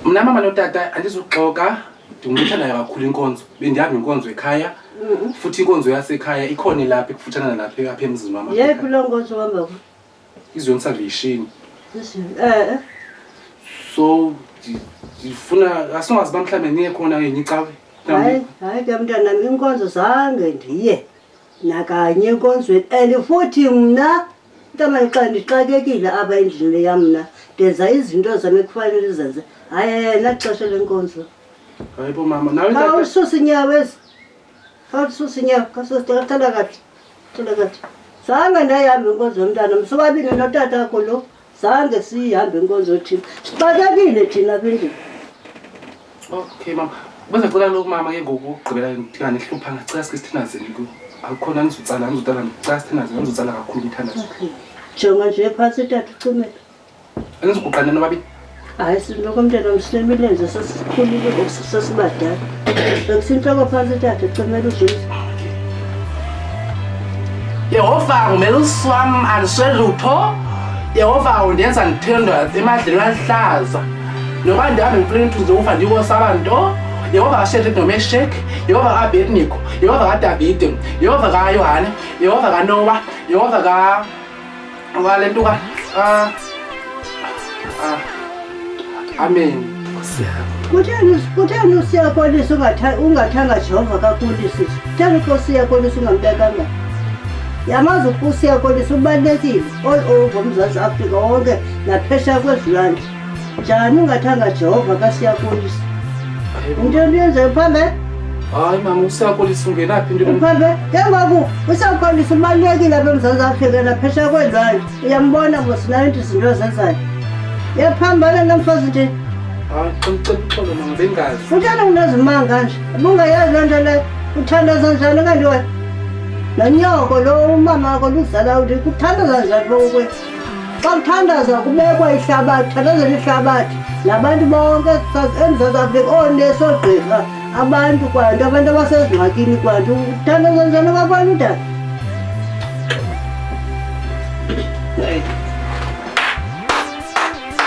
Mna mama notata andizuxoka ndingumthanda kakhulu inkonzo. Bendihamba inkonzo ekhaya. Futhi inkonzo yasekhaya ikhona lapha ekufutshana nalapha apha emzini wami. Yephi lo nkonzo uhamba ku? Izweni salvation. So ndifuna asingazi bamhlawumbe niye khona ngicawe. Hayi ke mntana nami inkonzo zange ndiye nakanye enkonzweni and futhi mna mntana xa ndixakekile apha endlini yam mna ndenza izinto zami ekufanele izenze hayi yena xesha lenkonzo. Hayi bo mama nawe tata awususa inyawo ezi awususa inyawo kasosithatha kahle zange ndayihamba inkonzo yomntana msobabini notata wakho lo zange siyihambe inkonzo thina sixakekile thina apha endlini. Okay mama bezicela lo mama ke ngoku ugqibela ngithina nehlupha ngicela sike sithandazeni ku akukhona ngizotsala ngicela sithandazeni ngizotsala kakhulu umthandazo. Jonga nje phansi tata ucimela angizuguqana nobabili. hayi siloko mntana msinemilenze sesikhulile sesibadala bekusinhloko phansi tata ucimela uJesu. Yehova ngumele uswam andiswelutho. Yehova undenza ngithendwa emadlelo ahlaza noba ndihambe ngifuna intuzo ufa ndikosabanto. Yehova kaShadrach noMeshach, Yehova kaAbednego, Yehova kaDavide, Yehova kaYohane, Yehova kaNoah, Yehova kalentuka amen. Kutheni usiyakolisa ungathanga Jehova kakulisi? Kutheni Nkosi usiyakolisa ungambekanga? Yamazi usiyakolisa ubalulekile all over uMzantsi Afrika wonke naphesheya kwezilwandle. Njani ungathanga Jehova kasiyakolisa? Into ndiyenze phambe? Hayi mama usiyakolisa ungenaphi into phambe? Ke ngoku usiyakolisa ubalulekile apha eMzantsi Afrika naphesheya kwezilwandle. Uyambona mosinayo izinto ezenzayo. Yaphambana namfazi nje. Hayi ngicela uxolo mama bengazi. Uthanda unezimanga nje. Ubungayazi loo nto leyo. Uthandaza njani kanti wena? Nonyoko lo umama wakho luzala uthi kuthandaza njani lokwe? Xa kuthandaza kubekwa ihlabathi, kuthandazela ihlabathi. Nabantu bonke eMzantsi Afrika oonesi oogqirha abantu kwanto abantu abasezingxakini kwanto uthandaza njani kakhulu utata?